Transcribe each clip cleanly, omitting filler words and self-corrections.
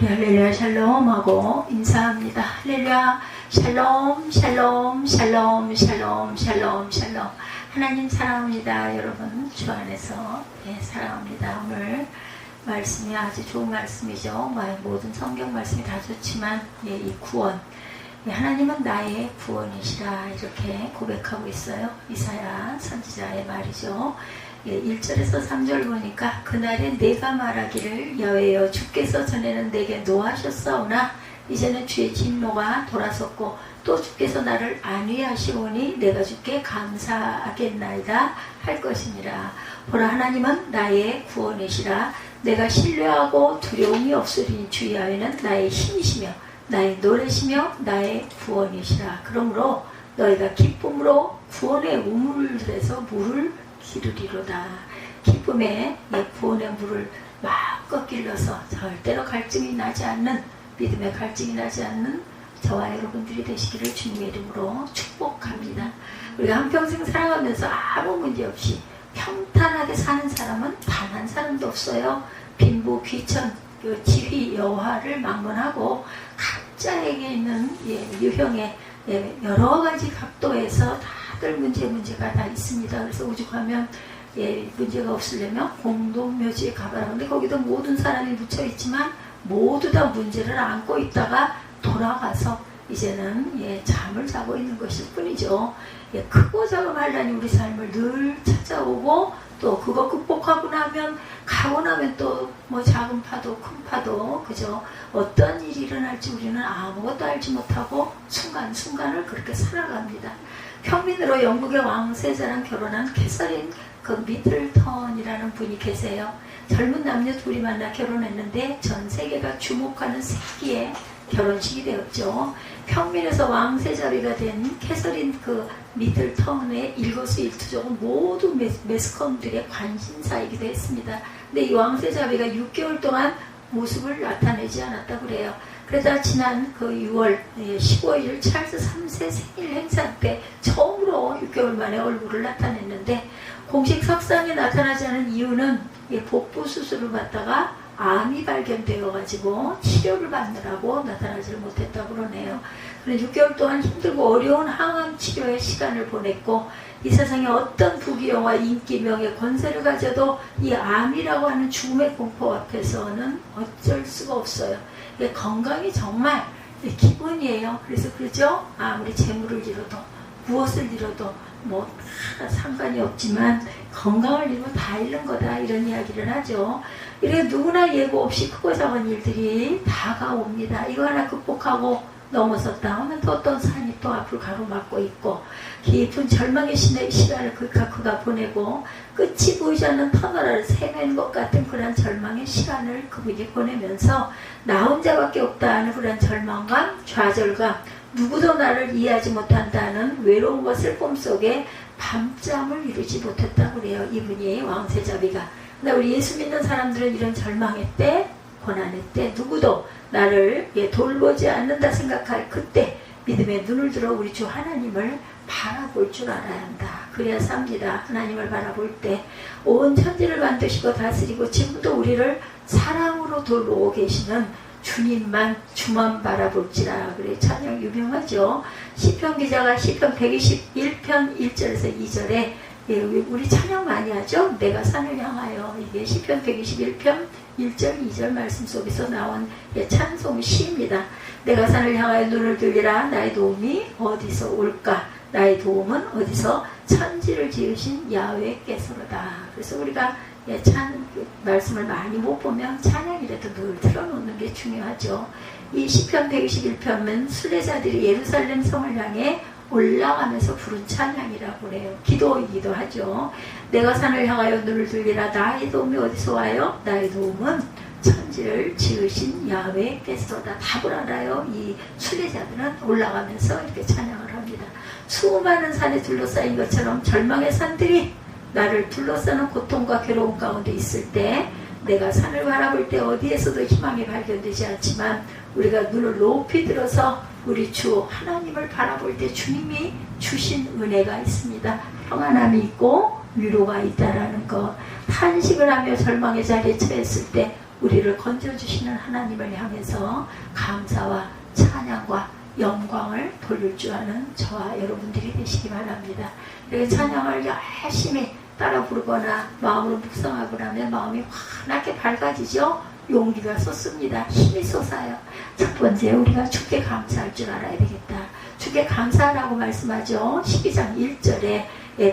할렐루야 샬롬 하고 인사합니다. 할렐루야 샬롬 샬롬 샬롬 샬롬 샬롬 샬롬. 하나님 사랑합니다. 여러분 주 안에서 사랑합니다. 오늘 말씀이 아주 좋은 말씀이죠. 모든 성경 말씀이 다 좋지만 이 구원, 하나님은 나의 구원이시라 이렇게 고백하고 있어요. 이사야 선지자의 말이죠. 1절에서 3절 보니까 그날에 내가 말하기를 여호와여 주께서 전에는 내게 노하셨사오나 이제는 주의 진노가 돌아섰고 또 주께서 나를 안위하시오니 내가 주께 감사하겠나이다 할 것이니라. 보라 하나님은 나의 구원이시라. 내가 신뢰하고 두려움이 없으리니 주 여호와는 나의 힘이시며 나의 노래시며 나의 구원이시라. 그러므로 너희가 기쁨으로 구원의 우물들에서 물을 기르리로다. 기쁨의 구원의 물을 마음껏 길러서 절대로 갈증이 나지 않는, 믿음의 갈증이 나지 않는 저와 여러분들이 되시기를 주님의 이름으로 축복합니다. 우리가 한평생 살아가면서 아무 문제 없이 평탄하게 사는 사람은 단 한 사람도 없어요. 빈부 귀천 지휘 여호와를 막론하고 각자에게 있는 유형의 여러 가지 각도에서 다들 문제가 다 있습니다. 그래서 오죽하면 문제가 없으려면 공동묘지에 가봐라. 근데 거기도 모든 사람이 묻혀 있지만 모두 다 문제를 안고 있다가 돌아가서 이제는 잠을 자고 있는 것일 뿐이죠. 크고 작은 환란이 우리 삶을 늘 찾아오고 또 그거 극복하고 나면 가고 나면 또 작은 파도 큰 파도 그죠. 어떤 일이 일어날지 우리는 아무것도 알지 못하고 순간순간을 그렇게 살아갑니다. 평민으로 영국의 왕세자랑 결혼한 캐서린 미들턴이라는 분이 계세요. 젊은 남녀 둘이 만나 결혼했는데 전 세계가 주목하는 세기의 결혼식이 되었죠. 평민에서 왕세자비가 된 캐서린 미들턴의 일거수일투족은 모두 매스컴들의 관심사이기도 했습니다. 근데 이 왕세자비가 6개월 동안 모습을 나타내지 않았다고 그래요. 그러다 지난 6월 15일 찰스 3세 생일 행사 때 처음으로 6개월 만에 얼굴을 나타냈는데 공식 석상에 나타나지 않은 이유는 복부 수술을 받다가 암이 발견되어가지고 치료를 받느라고 나타나지를 못했다고 그러네요. 그래서 6개월 동안 힘들고 어려운 항암 치료에 시간을 보냈고 이 세상에 어떤 부귀영화 인기 명예 권세를 가져도 이 암이라고 하는 죽음의 공포 앞에서는 어쩔 수가 없어요. 건강이 정말 기본이에요. 그래서 그러죠. 아무리 재물을 잃어도 무엇을 잃어도 다 상관이 없지만 건강을 잃으면 다 잃는 거다 이런 이야기를 하죠. 이렇게 누구나 예고 없이 크고 작은 일들이 다가옵니다. 이거 하나 극복하고 넘어섰다 하면 또 어떤 산이 또 앞을 가로막고 있고 깊은 절망의 시간을 그가 보내고 끝이 보이지 않는 터널을 헤맨 것 같은 그런 절망의 시간을 그분이 보내면서 나 혼자밖에 없다는 그런 절망감, 좌절감, 누구도 나를 이해하지 못한다는 외로움과 슬픔 속에 밤잠을 이루지 못했다고 그래요. 이분이 왕세자비가. 근데 우리 예수 믿는 사람들은 이런 절망의 때, 고난의 때 누구도 나를 돌보지 않는다 생각할 그때 믿음의 눈을 들어 우리 주 하나님을 바라볼 줄 알아야 한다. 그래야 삽니다. 하나님을 바라볼 때 온 천지를 만드시고 다스리고 지금도 우리를 사랑으로 돌보고 계시는 주만 바라볼지라. 그래 찬양 유명하죠. 시편 기자가 시편 121편 1절에서 2절에 우리 찬양 많이 하죠. 내가 산을 향하여. 이게 시편 121편 1절 2절 말씀 속에서 나온 찬송 시입니다. 내가 산을 향하여 눈을 들리라. 나의 도움이 어디서 올까? 나의 도움은 어디서 천지를 지으신 야훼께서로다. 그래서 우리가 말씀을 많이 못 보면 찬양이라도 늘 틀어놓는 게 중요하죠. 이 시편 121편은 순례자들이 예루살렘 성을 향해 올라가면서 부른 찬양이라고 그래요. 기도이기도 하죠. 내가 산을 향하여 눈을 들리라. 나의 도움이 어디서 와요? 나의 도움은 천지를 지으신 야훼께서로다. 답을 알아요. 이 순례자들은 올라가면서 이렇게 찬양을 합니다. 수많은 산에 둘러싸인 것처럼 절망의 산들이 나를 둘러싸는 고통과 괴로움 가운데 있을 때 내가 산을 바라볼 때 어디에서도 희망이 발견되지 않지만 우리가 눈을 높이 들어서 우리 주 하나님을 바라볼 때 주님이 주신 은혜가 있습니다. 평안함이 있고 위로가 있다라는 것. 탄식을 하며 절망의 자리에 처했을 때 우리를 건져주시는 하나님을 향해서 감사와 찬양과 영광을 돌릴 줄 아는 저와 여러분들이 되시기 바랍니다. 그래서 찬양을 열심히 따라 부르거나 마음으로 묵상하고 나면 마음이 환하게 밝아지죠. 용기가 솟습니다. 힘이 솟아요. 첫 번째, 우리가 주께 감사할 줄 알아야 되겠다. 주께 감사하라고 말씀하죠. 12장 1절에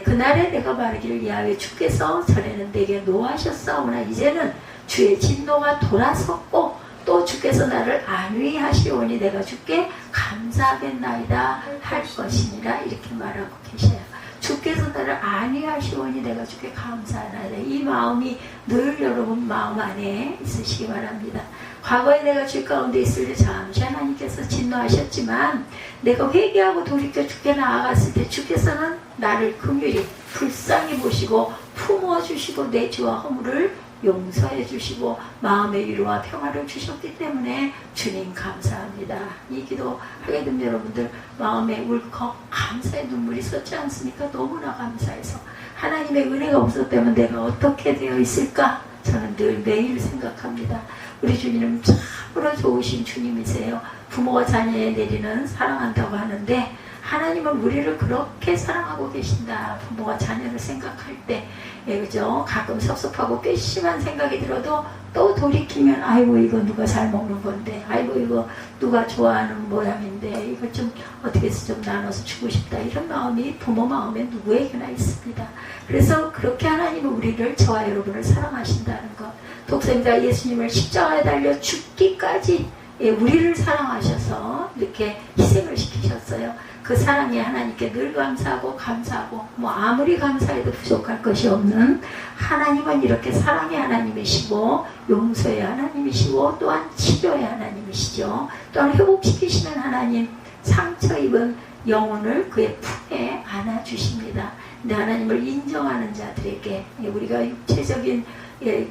그날에 내가 말하기를 야훼 주께서 전에는 내게 노하셨사오나 이제는 주의 진노가 돌아섰고 또 주께서 나를 안위하시오니 내가 주께 감사하겠나이다 할 것이니라 이렇게 말하고 계셔요. 주께서 나를 안위하시오니 내가 주께 감사하나이다. 이 마음이 늘 여러분 마음 안에 있으시기 바랍니다. 과거에 내가 주 가운데 있을 때 잠시 하나님께서 진노하셨지만 내가 회개하고 돌이켜 주께 나아갔을 때 주께서는 나를 긍휼히 불쌍히 보시고 품어주시고 내 죄와 허물을 용서해 주시고 마음의 위로와 평화를 주셨기 때문에 주님 감사합니다. 이 기도 하게 되면 여러분들 마음에 울컥 감사의 눈물이 솟지 않습니까? 너무나 감사해서 하나님의 은혜가 없었다면 내가 어떻게 되어 있을까? 저는 늘 매일 생각합니다. 우리 주님은 참으로 좋으신 주님이세요. 부모가 자녀에 내리는 사랑한다고 하는데 하나님은 우리를 그렇게 사랑하고 계신다. 부모가 자녀를 생각할 때 그죠? 가끔 섭섭하고 괘씸한 생각이 들어도 또 돌이키면 아이고 이거 누가 잘 먹는 건데 아이고 이거 누가 좋아하는 모양인데 이거 좀 어떻게 해서 좀 나눠서 주고 싶다. 이런 마음이 부모 마음에 누구에게나 있습니다. 그래서 그렇게 하나님은 우리를 저와 여러분을 사랑하신다는 것, 독생자 예수님을 십자가에 달려 죽기까지 우리를 사랑하셔서 이렇게 희생을 시키셨어요. 그 사랑에 하나님께 늘 감사하고 감사하고 뭐 아무리 감사해도 부족할 것이 없는 하나님은 이렇게 사랑의 하나님이시고 용서의 하나님이시고 또한 치료의 하나님이시죠. 또한 회복시키시는 하나님, 상처 입은 영혼을 그의 품에 안아주십니다. 근데 하나님을 인정하는 자들에게 우리가 육체적인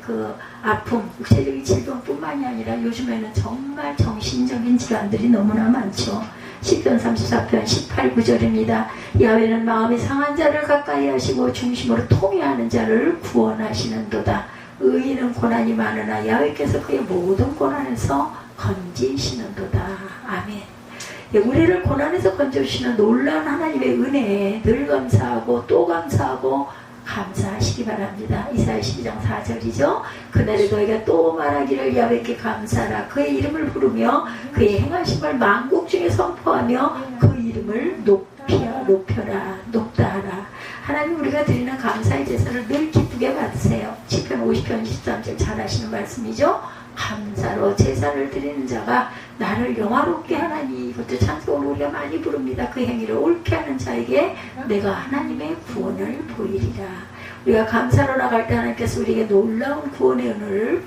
그 아픔, 육체적인 질병뿐만이 아니라 요즘에는 정말 정신적인 질환들이 너무나 많죠. 시편 34편 18, 9절입니다. 야훼는 마음이 상한 자를 가까이 하시고 중심으로 통회하는 자를 구원하시는도다. 의인은 고난이 많으나 야훼께서 그의 모든 고난에서 건지시는도다. 아멘. 우리를 고난에서 건져주시는 놀라운 하나님의 은혜에 늘 감사하고 또 감사하고 감사하시기 바랍니다. 이사야 12장 4절이죠. 그날에 너희가 또 말하기를 야훼께 감사하라. 그의 이름을 부르며 그의 행하심을 만국 중에 선포하며 그 이름을 높여라. 높다 하라. 하나님 우리가 드리는 감사의 제사를 늘 기쁘게 받으세요. 시편 50편 23절 잘 하시는 말씀이죠. 감사로 제사를 드리는 자가 나를 영화롭게 하나니. 이것도 찬송으로 우리가 많이 부릅니다. 그 행위를 옳게 하는 자에게 내가 하나님의 구원을 보이리라. 우리가 감사로 나갈 때 하나님께서 우리에게 놀라운 구원의 은혜를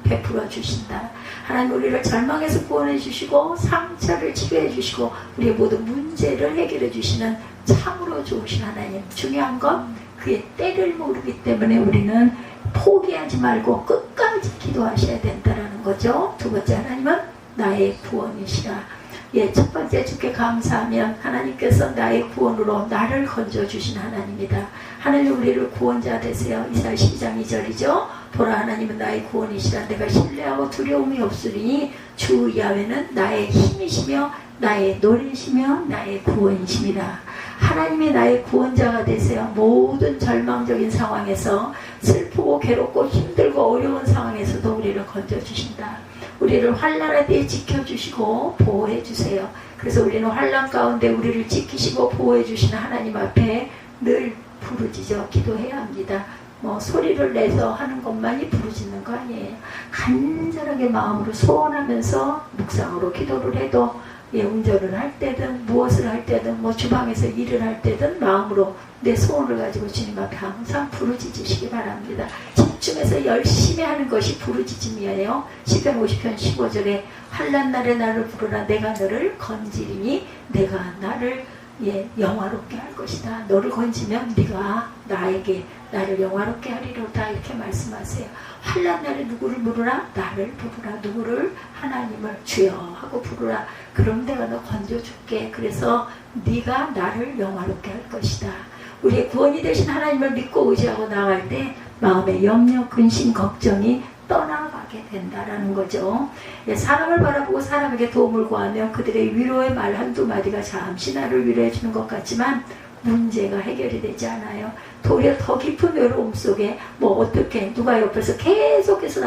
베풀어 주신다. 하나님 우리를 절망에서 구원해 주시고 상처를 치료해 주시고 우리의 모든 문제를 해결해 주시는 참으로 좋으신 하나님. 중요한 건 그의 때를 모르기 때문에 우리는 포기하지 말고 끝까지 기도하셔야 된다는 거죠. 두 번째, 하나님은 나의 구원이시라. 첫 번째 주께 감사하면 하나님께서 나의 구원으로 나를 건져주신 하나님이다. 하나님 우리를 구원자 되세요. 이사야 12장 2절이죠. 보라 하나님은 나의 구원이시라. 내가 신뢰하고 두려움이 없으리니 주 야훼는 나의 힘이시며 나의 노래시며 나의 구원이십니다. 하나님이 나의 구원자가 되세요. 모든 절망적인 상황에서 슬프고 괴롭고 힘들고 어려운 상황에서도 우리를 건져주신다. 우리를 환난할 때 지켜주시고 보호해주세요. 그래서 우리는 환난 가운데 우리를 지키시고 보호해주시는 하나님 앞에 늘 부르짖어 기도해야 합니다. 뭐 소리를 내서 하는 것만이 부르짖는 거 아니에요. 간절하게 마음으로 소원하면서 묵상으로 기도를 해도 운전을 할 때든 무엇을 할 때든 뭐 주방에서 일을 할 때든 마음으로 내 소원을 가지고 주님 앞에 항상 부르짖으시기 바랍니다. 집중해서 열심히 하는 것이 부르짖음이에요. 시편 50편 15절에 환난 날에 나를 부르라. 내가 너를 건지리니 내가 나를 영화롭게 할 것이다. 너를 건지면 네가 나에게 나를 영화롭게 하리로다. 이렇게 말씀하세요. 환난 날에 누구를 부르라? 나를 부르라. 누구를? 하나님을 주여 하고 부르라. 그럼 내가 너 건져줄게. 그래서 네가 나를 영화롭게 할 것이다. 우리의 구원이 되신 하나님을 믿고 의지하고 나갈 때 마음의 염려, 근심, 걱정이 떠나가게 된다라는 거죠. 사람을 바라보고 사람에게 도움을 구하면 그들의 위로의 말 한두 마디가 잠시 나를 위로해 주는 것 같지만 문제가 해결이 되지 않아요. 도리어 더 깊은 외로움 속에 뭐 어떻게 누가 옆에서 계속해서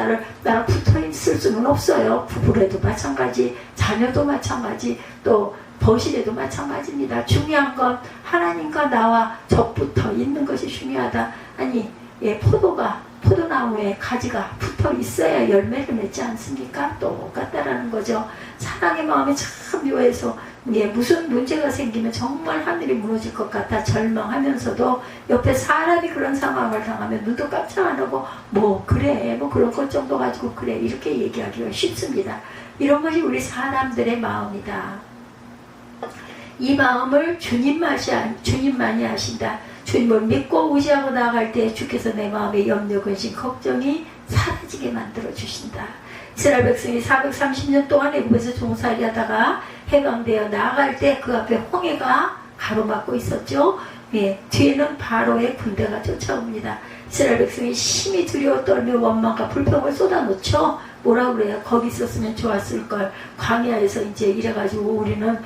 나랑 붙어 있을 수는 없어요. 부부래도 마찬가지, 자녀도 마찬가지, 또 거실에도 마찬가지입니다. 중요한 건 하나님과 나와 적붙어 있는 것이 중요하다. 아니 포도나무에 가지가 붙어 있어야 열매를 맺지 않습니까? 똑같다라는 거죠. 사랑의 마음이 참 묘해서 무슨 문제가 생기면 정말 하늘이 무너질 것 같아 절망하면서도 옆에 사람이 그런 상황을 당하면 눈도 깜짝 안 하고 뭐 그런 것 정도 가지고 그래 이렇게 얘기하기가 쉽습니다. 이런 것이 우리 사람들의 마음이다. 이 마음을 주님만이 아신다. 주님을 믿고 의지하고 나아갈 때 주께서 내 마음의 염려, 근심, 걱정이 사라지게 만들어 주신다. 이스라엘 백성이 430년 동안 애굽에서 종살이 하다가 해방되어 나아갈 때 그 앞에 홍해가 가로막고 있었죠. 뒤에는 바로의 군대가 쫓아옵니다. 이스라엘 백성이 심히 두려워 떨며 원망과 불평을 쏟아놓죠. 뭐라고 그래요? 거기 있었으면 좋았을걸. 광야에서 이제 이래가지고 우리는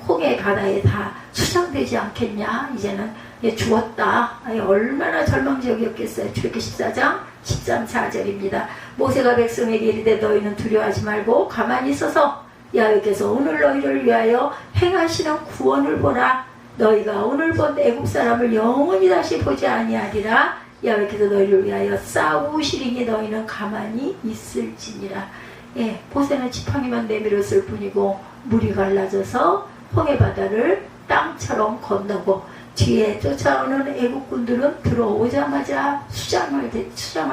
홍해 바다에 다 수장되지 않겠냐. 이제는 죽었다. 얼마나 절망적이었겠어요. 출애굽기 14장 13, 4절입니다. 모세가 백성에게 이르되 너희는 두려워하지 말고 가만히 있어서 야훼께서 오늘 너희를 위하여 행하시는 구원을 보라. 너희가 오늘 본 애굽 사람을 영원히 다시 보지 아니하리라. 야훼께서 너희를 위하여 싸우시리니 너희는 가만히 있을지니라. 모세는 지팡이만 내밀었을 뿐이고 물이 갈라져서 홍해 바다를 땅처럼 건너고 뒤에 쫓아오는 애국군들은 들어오자마자 수장을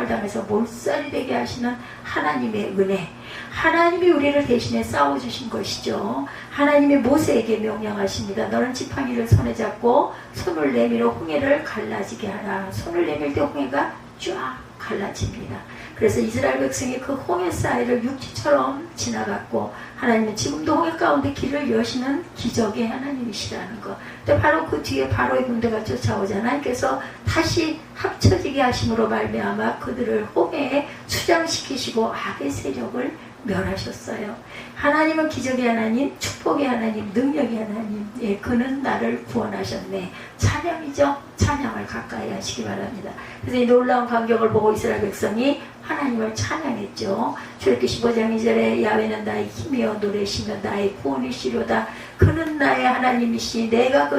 당해서 몰살이 되게 하시는 하나님의 은혜. 하나님이 우리를 대신해 싸워주신 것이죠. 하나님이 모세에게 명령하십니다. 너는 지팡이를 손에 잡고 손을 내밀어 홍해를 갈라지게 하라. 손을 내밀 때 홍해가 쫙 갈라집니다. 그래서 이스라엘 백성이 그 홍해 사이를 육지처럼 지나갔고 하나님은 지금도 홍해 가운데 길을 여시는 기적의 하나님이시라는 것. 근데 바로 그 뒤에 바로의 군대가 쫓아오잖아요. 그래서 다시 합쳐지게 하심으로 말미암아 그들을 홍해에 수장시키시고 악의 세력을 멸하셨어요. 하나님은 기적의 하나님, 축복의 하나님, 능력의 하나님. 그는 나를 구원하셨네. 찬양이죠. 찬양을 가까이 하시기 바랍니다. 그래서 이 놀라운 광경을 보고 이스라엘 백성이 하나님을 찬양했죠. 출애굽기 15장 2절에 야훼는 나의 힘이여 노래시며 나의 구원이시로다. 그는 나의 하나님이시 내가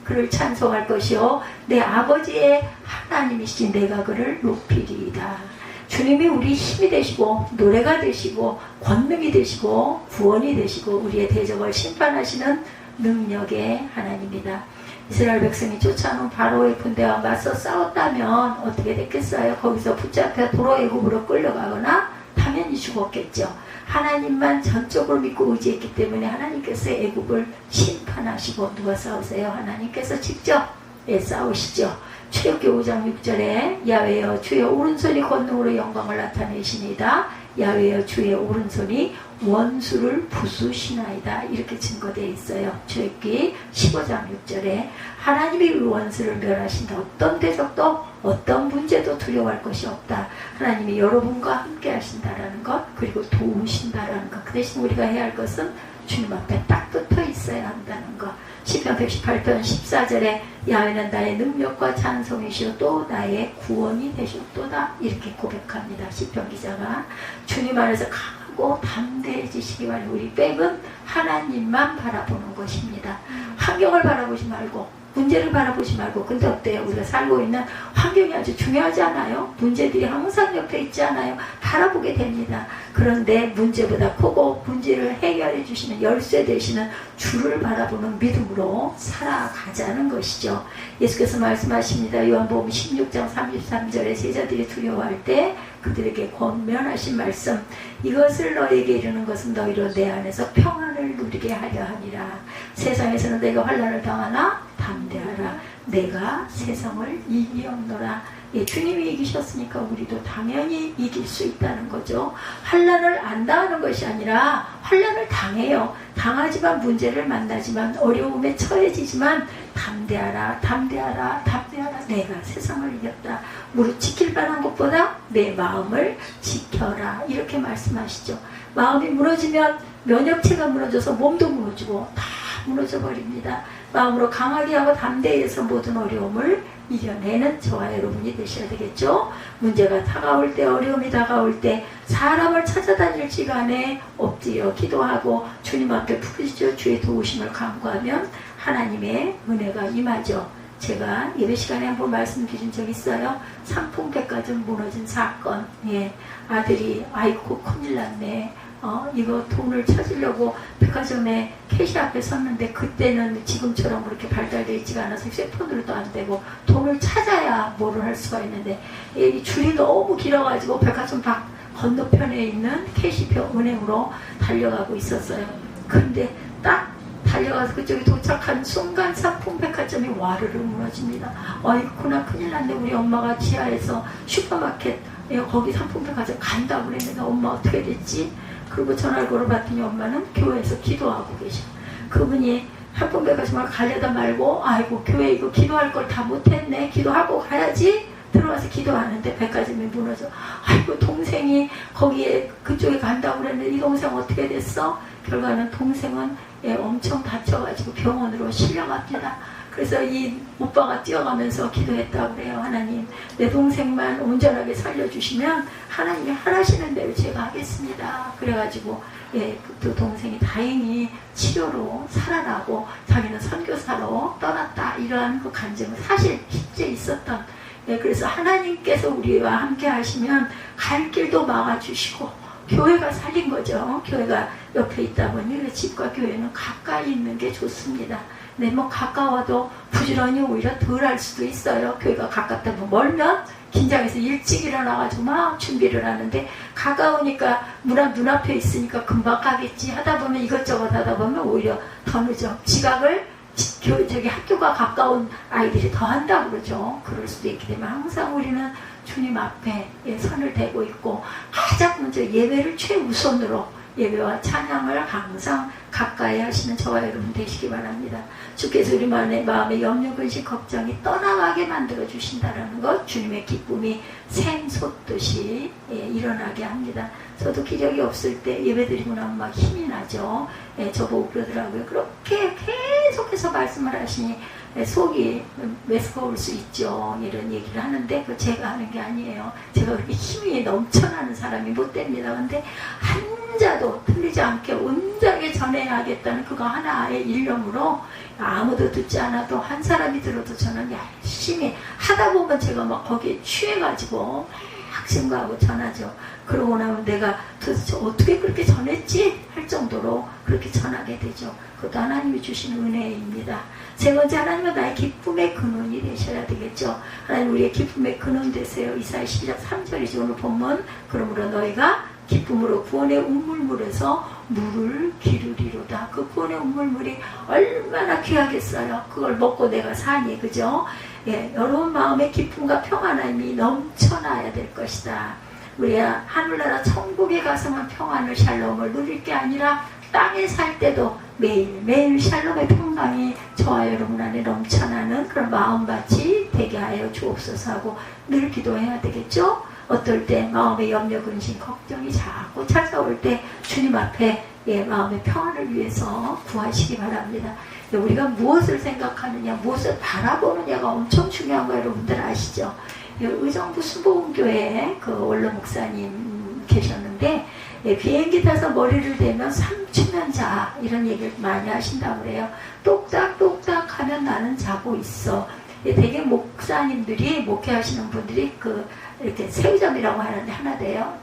그를 찬송할 것이요 내 아버지의 하나님이시 내가 그를 높이리이다. 주님이 우리 힘이 되시고 노래가 되시고 권능이 되시고 구원이 되시고 우리의 대적을 심판하시는 능력의 하나님이다. 이스라엘 백성이 쫓아오는 바로의 군대와 맞서 싸웠다면 어떻게 됐겠어요? 거기서 붙잡혀 도로 애굽으로 끌려가거나 당연히 죽었겠죠. 하나님만 전적으로 믿고 의지했기 때문에 하나님께서 애굽을 심판하시고 누가 싸우세요? 하나님께서 직접 싸우시죠. 출애굽기 5장 6절에 야훼여 주의 오른손이 권능으로 영광을 나타내시니다. 야훼여 주의 오른손이 원수를 부수시나이다. 이렇게 증거되어 있어요. 출애굽기 15장 6절에 하나님이 원수를 멸하신다. 어떤 대적도 어떤 문제도 두려워할 것이 없다. 하나님이 여러분과 함께 하신다라는 것, 그리고 도우신다라는 것. 그 대신 우리가 해야 할 것은 주님 앞에 딱 붙어 있어야 한다는 것. 시편 118편 14절에 야훼는 나의 능력과 찬송이시오 또 나의 구원이 되셨도다. 이렇게 고백합니다. 시편 기자가. 주님 안에서 강하고 담대해지시기 바랍니다. 우리 백은 하나님만 바라보는 것입니다. 환경을 바라보지 말고 문제를 바라보지 말고. 근데 어때요? 우리가 살고 있는 환경이 아주 중요하지 않아요? 문제들이 항상 옆에 있지 않아요? 바라보게 됩니다. 그런데 문제보다 크고 문제를 해결해 주시는 열쇠 되시는 주를 바라보는 믿음으로 살아가자는 것이죠. 예수께서 말씀하십니다. 요한복음 16장 33절에 제자들이 두려워할 때 그들에게 권면하신 말씀, 이것을 너에게 이르는 것은 너희로 내 안에서 평안을 누리게 하려 함이라. 세상에서는 내가 환난을 당하나 담대하라. 내가 세상을 이기었노라. 예, 주님이 이기셨으니까 우리도 당연히 이길 수 있다는 거죠. 환난을 안 당하는 것이 아니라 환난을 당해요. 당하지만 문제를 만나지만 어려움에 처해지지만 담대하라, 담대하라, 담대하라. 내가 세상을 이겼다. 무릇 지킬 만한 것보다 내 마음을 지켜라. 이렇게 말씀하시죠. 마음이 무너지면 면역체가 무너져서 몸도 무너지고 다 무너져 버립니다. 마음으로 강하게 하고 담대해서 모든 어려움을 이겨내는 저와 여러분이 되셔야 되겠죠. 문제가 다가올 때, 어려움이 다가올 때 사람을 찾아다닐 시간에 엎드려 기도하고 주님 앞에 부르짖어 주의 도우심을 간구하면 하나님의 은혜가 임하죠. 제가 예배 시간에 한번 말씀드린 적 있어요. 삼풍백화점 무너진 사건. 예, 아들이 아이고 큰일 났네. 이거 돈을 찾으려고 백화점에 캐시 앞에 섰는데 그때는 지금처럼 그렇게 발달되어 있지가 않아서 휴대폰으로도 안 되고 돈을 찾아야 뭐를 할 수가 있는데 이 줄이 너무 길어가지고 백화점 밖 건너편에 있는 캐시표 은행으로 달려가고 있었어요. 근데 딱 달려가서 그쪽에 도착한 순간 삼풍백화점이 와르르 무너집니다. 어이구나 큰일 났네. 우리 엄마가 지하에서 슈퍼마켓 거기 삼풍백화점 간다고 그랬는데 엄마 어떻게 됐지? 그리고 전화를 걸어봤더니 엄마는 교회에서 기도하고 계셔. 그분이 삼풍백화점을 가려다 말고 아이고 교회 이거 기도할 걸 다 못했네. 기도하고 가야지. 들어와서 기도하는데 백화점이 무너져. 아이고 동생이 거기에 그쪽에 간다고 그랬는데 이 동생 어떻게 됐어? 결과는 동생은 엄청 다쳐가지고 병원으로 실려갑니다. 그래서 이 오빠가 뛰어가면서 기도했다고 그래요. 하나님 내 동생만 온전하게 살려주시면 하나님이 하라시는 대로 제가 하겠습니다. 그래가지고 그 동생이 다행히 치료로 살아나고 자기는 선교사로 떠났다. 이러한 그 간증은 사실 실제 있었던. 그래서 하나님께서 우리와 함께 하시면 갈 길도 막아주시고 교회가 살린 거죠. 교회가 옆에 있다 보니 집과 교회는 가까이 있는 게 좋습니다. 네, 뭐 가까워도 부지런히 오히려 덜 할 수도 있어요. 교회가 가깝다 보면 멀면 긴장해서 일찍 일어나가지고 막 준비를 하는데 가까우니까 눈앞에 있으니까 금방 가겠지 하다 보면 이것저것 하다 보면 오히려 더 늦어. 지각을 학교가 가까운 아이들이 더 한다고 그러죠. 그럴 수도 있기 때문에 항상 우리는 주님 앞에 선을 대고 있고 가장 먼저 예배를 최우선으로 예배와 찬양을 항상 가까이 하시는 저와 여러분 되시기 바랍니다. 주께서 우리 마음의 염려, 근심, 걱정이 떠나가게 만들어 주신다는 것, 주님의 기쁨이 샘솟듯이 일어나게 합니다. 저도 기력이 없을 때 예배드리고 나면 막 힘이 나죠. 저보고 그러더라고요. 그렇게 계속해서 말씀을 하시니 속이 메스꺼울 수 있죠. 이런 얘기를 하는데 그 제가 하는 게 아니에요. 제가 그렇게 힘이 넘쳐나는 사람이 못 됩니다. 근데 한자도 틀리지 않게 온전하게 전해야 하겠다는 그거 하나의 일념으로 아무도 듣지 않아도 한 사람이 들어도 저는 열심히 하다 보면 제가 막 거기에 취해가지고 막 증거하고 전하죠. 그러고 나면 내가 도대체 어떻게 그렇게 전했지? 할 정도로 그렇게 전하게 되죠. 그것도 하나님이 주신 은혜입니다. 세 번째, 하나님은 나의 기쁨의 근원이 되셔야 되겠죠. 하나님 우리의 기쁨의 근원 되세요. 이사야 12장 3절이죠. 오늘 본문. 그러므로 너희가 기쁨으로 구원의 우물물에서 물을 기르리로다. 그 구원의 우물물이 얼마나 귀하겠어요. 그걸 먹고 내가 사니, 그죠? 여러분 마음의 기쁨과 평안함이 넘쳐나야 될 것이다. 우리 하늘나라 천국에 가서만 평안을 샬롬을 누릴 게 아니라 땅에 살 때도 매일매일 샬롬의 평강이 저와 여러분 안에 넘쳐나는 그런 마음밭이 되게 하여 주옵소서 하고 늘 기도해야 되겠죠? 어떨 때 마음의 염려, 근심, 걱정이 자꾸 찾아올 때 주님 앞에 마음의 평안을 위해서 구하시기 바랍니다. 우리가 무엇을 생각하느냐, 무엇을 바라보느냐가 엄청 중요한 거 여러분들 아시죠? 의정부 수보음교회에 그 원로 목사님 계셨는데 비행기 타서 머리를 대면 삼추면 자 이런 얘기를 많이 하신다고 그래요. 똑딱똑딱 하면 나는 자고 있어. 되게 목사님들이 목회하시는 분들이 이렇게 새우잠이라고 하는데 하나 돼요.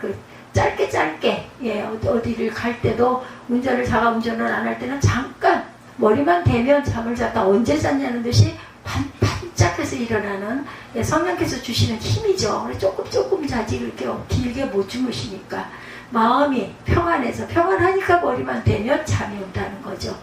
짧게 어디를 갈 때도 자가 운전을 안 할 때는 잠깐 머리만 대면 잠을 잤다 언제 잤냐는 듯이 반짝해서 일어나는 성령께서 주시는 힘이죠. 조금 자지 그렇게 길게 못 주무시니까 마음이 평안해서 평안하니까 머리만 대면 잠이 온다는 거죠.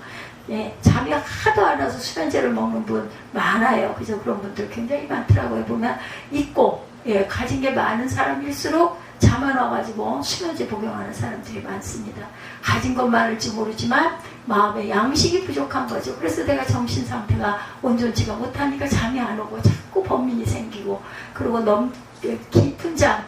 잠이 하도 안 와서 수면제를 먹는 분 많아요. 그래서 그런 분들 굉장히 많더라고요. 보면 있고 가진 게 많은 사람일수록 잠 안 와가지고 수면제 복용하는 사람들이 많습니다. 가진 건 많을지 모르지만 마음의 양식이 부족한 거죠. 그래서 내가 정신 상태가 온전치가 못하니까 잠이 안 오고 자꾸 번민이 생기고, 그리고 너무 깊은 잠,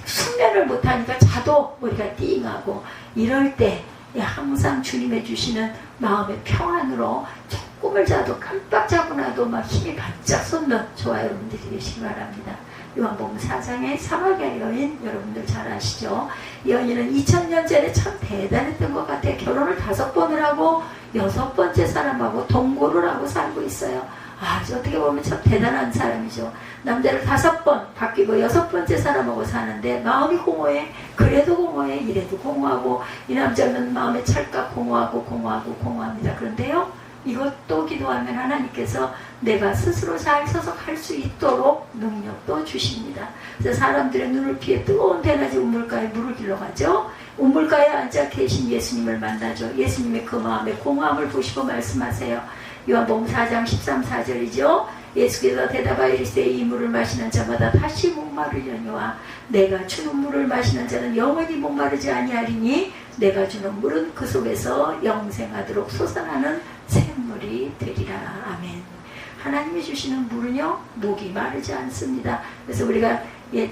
숙면을 못하니까 자도 머리가 띵하고, 이럴 때 항상 주님의 주시는 마음의 평안으로 조금을 자도 깜빡 자고 나도 막 힘이 바짝 솟는 저와 여러분들이 되시기 바랍니다. 요한복음 4장의 사마리아 여인, 여러분들 잘 아시죠? 이 여인은 2000년 전에 참 대단했던 것 같아요. 결혼을 5번을 하고 6번째 사람하고 동거를 하고 살고 있어요. 아주 어떻게 보면 참 대단한 사람이죠. 남자를 5번 바뀌고 6번째 사람하고 사는데 마음이 공허해. 그래도 공허해. 이래도 공허하고, 이 남자는 마음에 찰칵 공허합니다. 그런데요, 이것도 기도하면 하나님께서 내가 스스로 잘 서서 갈 수 있도록 능력도 주십니다. 그래서 사람들의 눈을 피해 뜨거운 대낮에 우물가에 물을 길러 가죠. 우물가에 앉아 계신 예수님을 만나죠. 예수님의 그 마음의 공허함을 보시고 말씀하세요. 요한복음 4장 13, 4절이죠. 예수께서 대답하여 이르시되 이 물을 마시는 자마다 다시 목마르려니와 내가 주는 물을 마시는 자는 영원히 목마르지 아니하리니 내가 주는 물은 그 속에서 영생하도록 솟아나는 샘물이 되리라. 아멘. 하나님이 주시는 물은요, 목이 마르지 않습니다. 그래서 우리가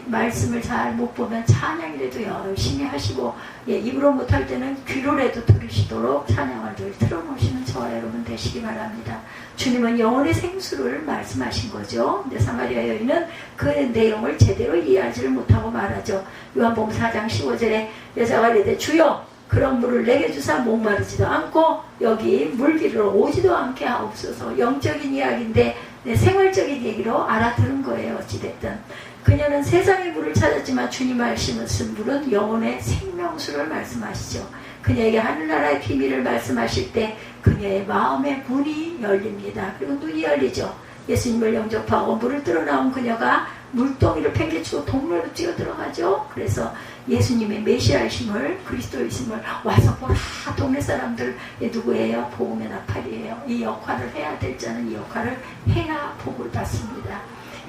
말씀을 잘 못 보면 찬양이라도 열심히 하시고, 입으로 못할 때는 귀로라도 들으시도록 찬양을 늘 틀어놓으시는 저와 여러분 되시기 바랍니다. 주님은 영혼의 생수를 말씀하신 거죠. 근데 사마리아 여인은 그 내용을 제대로 이해하지를 못하고 말하죠. 요한복음 4장 15절에 여자가 이르되 주여 그런 물을 내게 주사 목마르지도 않고 여기 물기로 오지도 않게 하옵소서. 영적인 이야기인데 생활적인 얘기로 알아들은 거예요. 어찌됐든 그녀는 세상의 물을 찾았지만 주님 말씀하신 물은 영혼의 생명수를 말씀하시죠. 그녀에게 하늘나라의 비밀을 말씀하실 때 그녀의 마음의 문이 열립니다. 그리고 눈이 열리죠. 예수님을 영접하고 물을 뚫어나온 그녀가 물동이를 팽개치고 동로로 뛰어들어가죠. 그래서 예수님의 메시아이심을, 그리스도이심을 와서 보라. 동네 사람들 누구예요? 복음의 나팔이에요. 이 역할을 해야 될 자는 이 역할을 해야 복을 받습니다.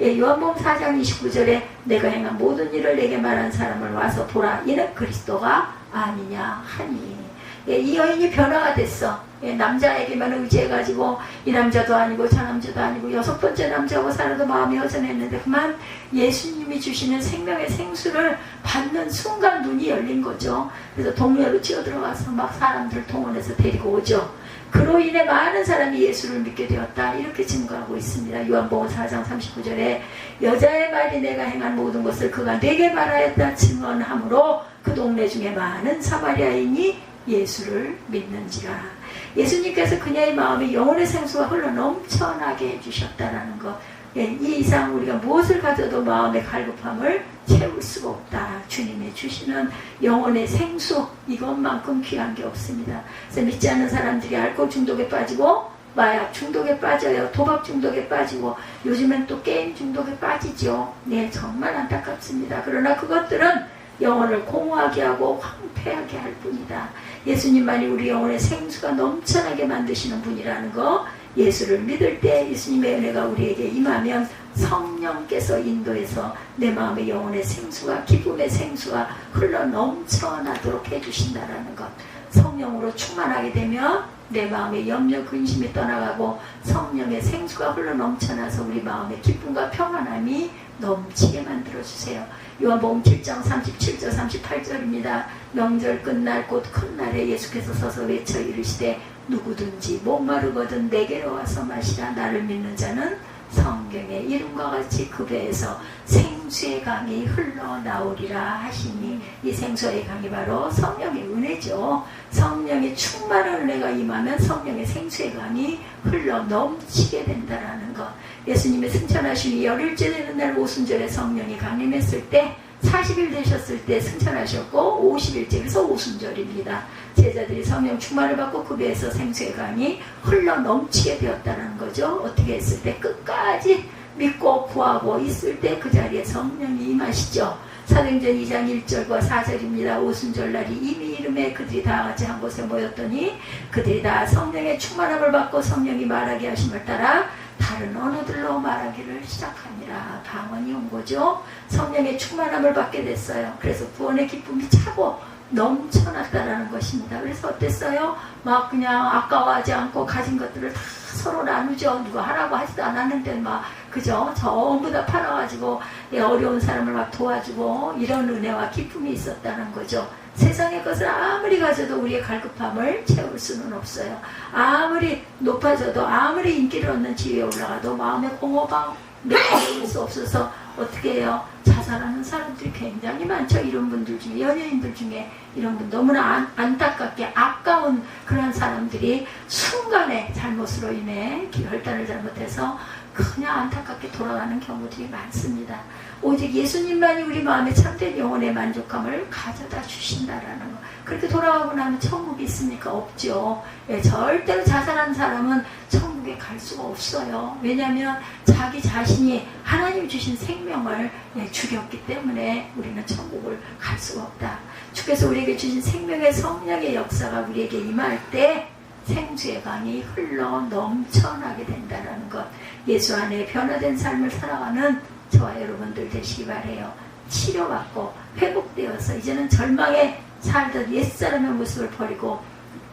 요한복음 4장 29절에 내가 행한 모든 일을 내게 말한 사람을 와서 보라. 이는 그리스도가 아니냐 하니. 이 여인이 변화가 됐어. 남자에게만 의지해가지고 이 남자도 아니고 저 남자도 아니고 6번째 남자하고 살아도 마음이 허전했는데 그만 예수님이 주시는 생명의 생수를 받는 순간 눈이 열린 거죠. 그래서 동네로 뛰어들어가서 막 사람들을 동원해서 데리고 오죠. 그로 인해 많은 사람이 예수를 믿게 되었다. 이렇게 증거하고 있습니다. 요한복음 4장 39절에 여자의 말이 내가 행한 모든 것을 그가 내게 말하였다 증언하므로 그 동네 중에 많은 사마리아인이 예수를 믿는지라. 예수님께서 그녀의 마음에 영혼의 생수가 흘러 넘쳐나게 해주셨다라는 것. 이 이상 우리가 무엇을 가져도 마음의 갈급함을 채울 수가 없다. 주님이 주시는 영혼의 생수, 이것만큼 귀한 게 없습니다. 그래서 믿지 않는 사람들이 알코올 중독에 빠지고 마약 중독에 빠져요. 도박 중독에 빠지고 요즘엔 또 게임 중독에 빠지죠. 네, 정말 안타깝습니다. 그러나 그것들은 영혼을 공허하게 하고 황폐하게 할 뿐이다. 예수님만이 우리 영혼의 생수가 넘쳐나게 만드시는 분이라는 거, 예수를 믿을 때 예수님의 은혜가 우리에게 임하면 성령께서 인도해서 내 마음의 영혼의 생수가, 기쁨의 생수가 흘러 넘쳐나도록 해주신다라는 것. 성령으로 충만하게 되면 내 마음의 염려, 근심이 떠나가고 성령의 생수가 흘러 넘쳐나서 우리 마음의 기쁨과 평안함이 넘치게 만들어주세요. 요한복음 7장 37절 38절입니다. 명절 끝날 곧 큰 날에 예수께서 서서 외쳐 이르시되 누구든지 목마르거든 내게로 와서 마시라. 나를 믿는 자는 성경의 이름과 같이 그 배에서 생수의 강이 흘러나오리라 하시니, 이 생수의 강이 바로 성령의 은혜죠. 성령의 충만한 은혜가 임하면 성령의 생수의 강이 흘러 넘치게 된다라는 것. 예수님의 승천하심이 열흘째 되는 날 오순절에 성령이 강림했을 때 40일 되셨을 때 승천하셨고 50일째, 그래서 오순절입니다. 제자들이 성령 충만을 받고 그 배에서 생수의 강이 흘러 넘치게 되었다는 거죠. 어떻게 했을 때? 끝까지 믿고 구하고 있을 때 그 자리에 성령이 임하시죠. 사도행전 2장 1절과 4절입니다. 오순절날이 이미 이름에 그들이 다 같이 한 곳에 모였더니 그들이 다 성령의 충만함을 받고 성령이 말하게 하심을 따라 다른 언어들로 말하기를 시작하니라. 방언이 온 거죠. 성령의 충만함을 받게 됐어요. 그래서 구원의 기쁨이 차고 넘쳐났다라는 것입니다. 그래서 어땠어요? 막 그냥 아까워하지 않고 가진 것들을 다 서로 나누죠. 누가 하라고 하지도 않았는데 막 그죠? 전부 다 팔아가지고 어려운 사람을 막 도와주고 이런 은혜와 기쁨이 있었다는 거죠. 세상의 것을 아무리 가져도 우리의 갈급함을 채울 수는 없어요. 아무리 높아져도 아무리 인기를 얻는 지위에 올라가도 마음의 공허감 내려놓을 수 없어서 어떻게 해요? 자살하는 사람들이 굉장히 많죠. 이런 분들 중에, 연예인들 중에 이런 분 너무나 안타깝게 아까운 그런 사람들이 순간에 잘못으로 인해 혈단을 잘못해서 그냥 안타깝게 돌아가는 경우들이 많습니다. 오직 예수님만이 우리 마음에 참된 영혼의 만족감을 가져다 주신다라는 거. 그렇게 돌아가고 나면 천국이 있습니까? 없죠. 예, 절대로 자살한 사람은 천국에 갈 수가 없어요. 왜냐하면 자기 자신이 하나님 주신 생명을 죽였기 때문에 우리는 천국을 갈 수가 없다. 주께서 우리에게 주신 생명의 성령의 역사가 우리에게 임할 때 생수의 강이 흘러 넘쳐나게 된다는 것. 예수 안에 변화된 삶을 살아가는 저와 여러분들 되시기 바라요. 치료받고 회복되어서 이제는 절망에 살던 옛사람의 모습을 버리고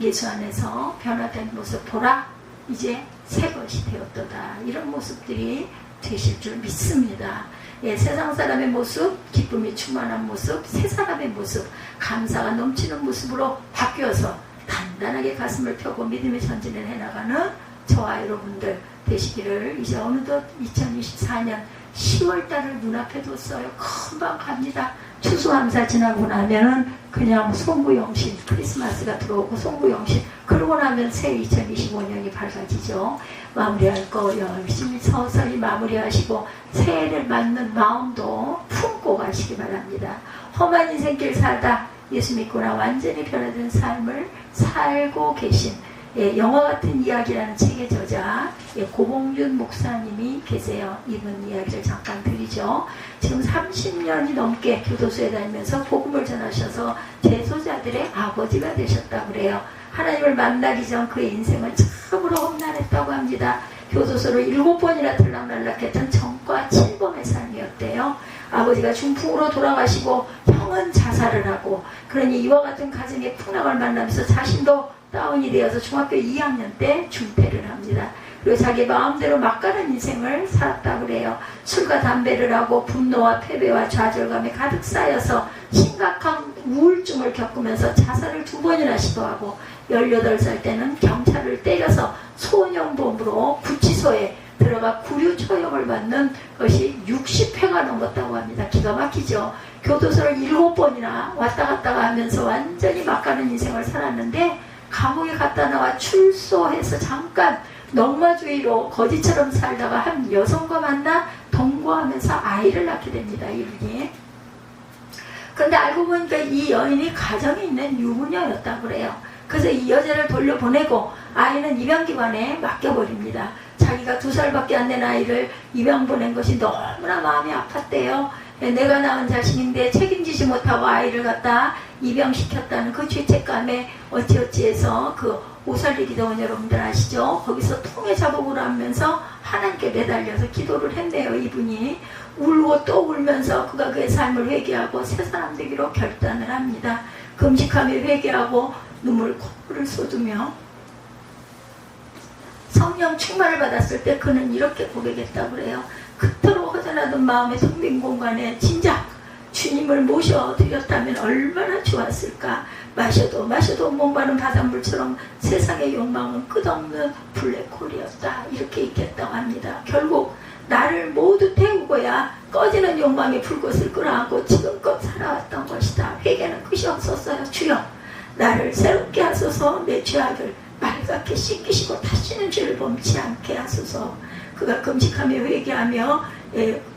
예수 안에서 변화된 모습 보라. 이제 새 것이 되었도다. 이런 모습들이 되실 줄 믿습니다. 예, 세상 사람의 모습, 기쁨이 충만한 모습, 새 사람의 모습, 감사가 넘치는 모습으로 바뀌어서 단단하게 가슴을 펴고 믿음의 전진을 해나가는 저와 여러분들 되시기를. 이제 어느덧 2024년 10월달을 눈앞에 뒀어요. 금방 갑니다. 추수감사 지나고 나면은 그냥 송구영신, 크리스마스가 들어오고 송구영신, 그러고 나면 새 2025년이 밝아지죠. 마무리할 거 열심히 서서히 마무리하시고 새해를 맞는 마음도 품고 가시기 바랍니다. 험한 인생길 살다 예수 믿고나 완전히 변화된 삶을 살고 계신 영화 같은 이야기라는 책의 저자 고봉준 목사님이 계세요. 이분 이야기를 잠깐 드리죠. 지금 30년이 넘게 교도소에 다니면서 복음을 전하셔서 재소자들의 아버지가 되셨다고 그래요. 하나님을 만나기 전 그의 인생은 참으로 험난했다고 합니다. 교도소로 7번이나 들락날락했던 전과 7범의 삶이었대요. 아버지가 중풍으로 돌아가시고 형은 자살을 하고, 그러니 이와 같은 가정의 풍랑을 만나면서 자신도 다운이 되어서 중학교 2학년 때 중퇴를 합니다. 그리고 자기 마음대로 막가는 인생을 살았다고 그래요. 술과 담배를 하고 분노와 패배와 좌절감에 가득 쌓여서 심각한 우울증을 겪으면서 자살을 2번이나 시도하고 18살 때는 경찰을 때려서 소년범으로 구치소에 들어가 구류 처형을 받는 것이 60회가 넘었다고 합니다. 기가 막히죠. 교도소를 7번이나 왔다 갔다 하면서 완전히 막가는 인생을 살았는데 감옥에 갔다 나와 출소해서 잠깐 넉마주의로 거지처럼 살다가 한 여성과 만나 동거하면서 아이를 낳게 됩니다. 이분이. 그런데 알고 보니까 이 여인이 가정에 있는 유부녀였다고 그래요. 그래서 이 여자를 돌려보내고 아이는 입양기관에 맡겨버립니다. 자기가 2살밖에 안 된 아이를 입양 보낸 것이 너무나 마음이 아팠대요. 내가 낳은 자신인데 책임지지 못하고 아이를 갖다 입양시켰다는 그 죄책감에 어찌어찌해서 그 오살리기도원 여러분들 아시죠? 거기서 통해 작업을 하면서 하나님께 매달려서 기도를 했네요. 이분이 울고 또 울면서 그가 그의 삶을 회개하고 새 사람 되기로 결단을 합니다. 금식하며 회개하고 눈물 콧물을 쏟으며 성령 충만을 받았을 때 그는 이렇게 고백했다고 그래요. 그토록 허전하던 마음의 텅 빈 공간에 진작 주님을 모셔드렸다면 얼마나 좋았을까. 마셔도 목마른 바닷물처럼 세상의 욕망은 끝없는 블랙홀이었다. 이렇게 있겠다고 합니다. 결국 나를 모두 태우고야 꺼지는 욕망의 불꽃을 끌어안고 지금껏 살아왔던 것이다. 회개는 끝이 없었어요. 주여, 나를 새롭게 하소서. 내 죄악을 말갛게 씻기시고 다시는 죄를 범치 않게 하소서. 그가 금식하며 회개하며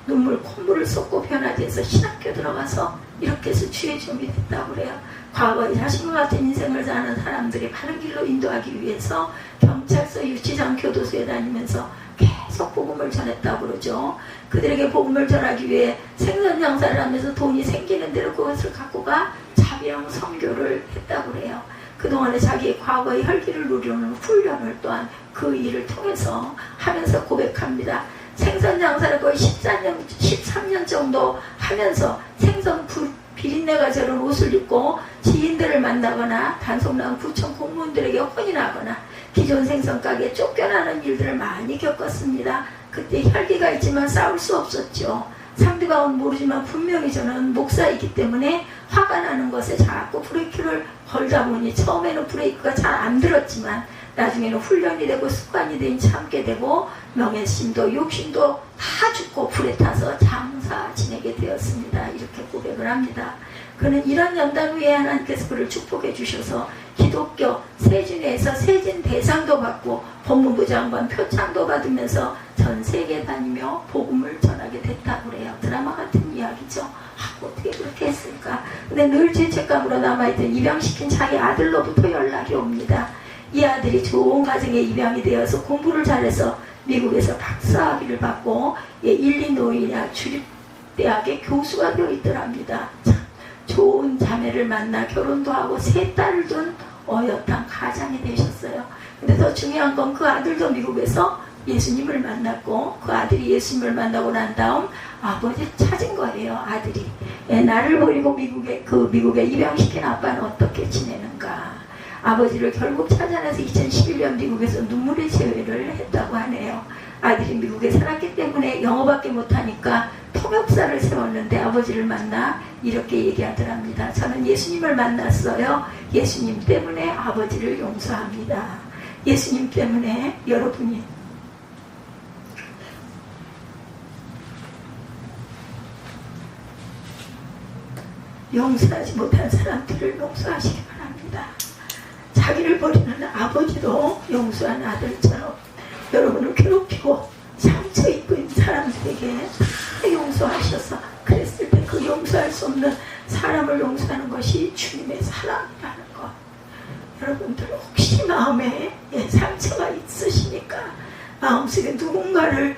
눈물 콧물을 쏟고 변화돼서 신학교 들어가서 이렇게 해서 주의 종이 됐다고 그래요. 과거에 자신과 같은 인생을 사는 사람들이 바른 길로 인도하기 위해서 경찰서, 유치장, 교도소에 다니면서 계속 계속 복음을 전했다고 그러죠. 그들에게 복음을 전하기 위해 생선 장사를 하면서 돈이 생기는 대로 그것을 갖고 가 자비형 선교를 했다고 그래요. 그동안에 자기의 과거의 혈기를 누리는 훈련을 또한 그 일을 통해서 하면서 고백합니다. 생선 장사를 거의 13년 정도 하면서 생선 비린내가 저런 옷을 입고 지인들을 만나거나 단속난 구청 공무원들에게 혼인하거나 기존 생선 가게에 쫓겨나는 일들을 많이 겪었습니다. 그때 혈기가 있지만 싸울 수 없었죠. 상대가 모르지만 분명히 저는 목사이기 때문에 화가 나는 것에 자꾸 브레이크를 걸다 보니 처음에는 브레이크가 잘 안 들었지만 나중에는 훈련이 되고 습관이 되니 참게 되고 명예심도 욕심도 다 죽고 불에 타서 장사 지내게 되었습니다. 이렇게 고백을 합니다. 그는 이런 연단 후에 하나님께서 그를 축복해 주셔서 기독교 세진회에서 세진 대상도 받고 법무부 장관 표창도 받으면서 전 세계 다니며 복음을 전하게 됐다고 그래요. 드라마 같은 이야기죠. 어떻게 그렇게 했을까? 근데 늘 죄책감으로 남아있던 입양시킨 자기 아들로부터 연락이 옵니다. 이 아들이 좋은 가정에 입양이 되어서 공부를 잘해서 미국에서 박사학위를 받고 일리노이나 주립대학의 교수가 되어 있더랍니다. 참 좋은 자매를 만나 결혼도 하고 세 딸을 둔 어엿한 가장이 되셨어요. 근데 더 중요한 건 그 아들도 미국에서 예수님을 만났고 그 아들이 예수님을 만나고 난 다음 아버지를 찾은 거예요. 아들이 나를 버리고 미국에 입양시킨 아빠는 어떻게 지내는가. 아버지를 결국 찾아내서 2011년 미국에서 눈물의 제외를 했다고 하네요. 아들이 미국에 살았기 때문에 영어밖에 못하니까 통역사를 세웠는데 아버지를 만나 이렇게 얘기하더랍니다. 저는 예수님을 만났어요. 예수님 때문에 아버지를 용서합니다. 예수님 때문에 여러분이 용서하지 못한 사람들을 용서하시기 바랍니다. 자기를 버리는 아버지도 용서한 아들처럼 여러분을 괴롭히고 상처 입은 사람들에게 다 용서하셔서 그랬을 때 그 용서할 수 없는 사람을 용서하는 것이 주님의 사랑이라는 것. 여러분들 혹시 마음에 상처가 있으시니까 마음속에 누군가를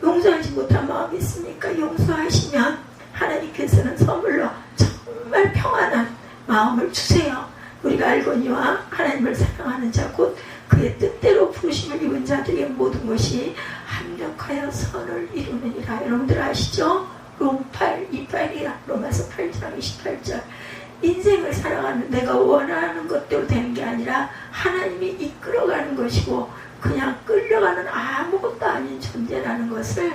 용서하지 못한 마음이 있으니까 용서하시면 하나님께서는 선물로 정말 평안한 마음을 주세요. 우리가 알거니와 하나님을 사랑하는 자 곧 그의 뜻대로 부르심을 입은 자들의 모든 것이 합력하여 선을 이루느니라. 여러분들 아시죠? 로마서 8장 28절. 인생을 살아가는 내가 원하는 것대로 되는 게 아니라 하나님이 이끌어가는 것이고 그냥 끌려가는 아무것도 아닌 존재라는 것을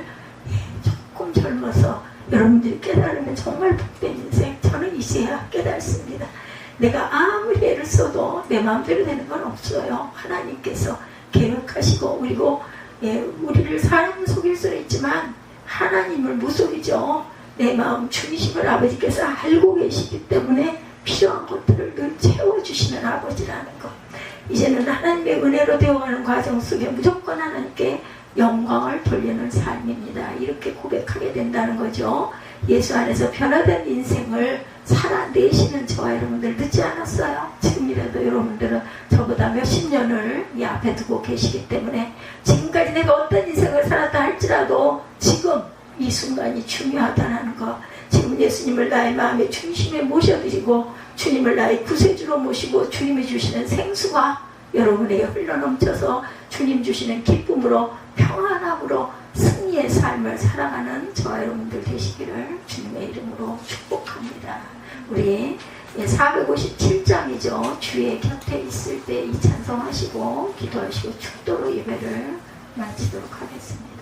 조금 젊어서 여러분들이 깨달으면 정말 복된 인생. 저는 이제야 깨닫습니다. 내가 아무리 애를 써도 내 마음대로 되는 건 없어요. 하나님께서 계획하시고 그리고 우리를 사람 속일 수는 있지만 하나님을 못 속이죠. 내 마음 중심을 아버지께서 알고 계시기 때문에 필요한 것들을 늘 채워주시는 아버지라는 것. 이제는 하나님의 은혜로 되어가는 과정 속에 무조건 하나님께 영광을 돌리는 삶입니다. 이렇게 고백하게 된다는 거죠. 예수 안에서 변화된 인생을 살아내시는 저와 여러분들 늦지 않았어요. 지금이라도 여러분들은 저보다 몇십 년을 이 앞에 두고 계시기 때문에 지금까지 내가 어떤 인생을 살았다 할지라도 지금 이 순간이 중요하다는 거. 지금 예수님을 나의 마음의 중심에 모셔드리고 주님을 나의 구세주로 모시고 주님이 주시는 생수가 여러분에게 흘러넘쳐서 주님 주시는 기쁨으로 평안함으로 승리의 삶을 살아가는 저와 여러분들 되시기를 주님의 이름으로 축복합니다. 우리 457장이죠. 주의 곁에 있을 때 이 찬송하시고 기도하시고 축도로 예배를 마치도록 하겠습니다.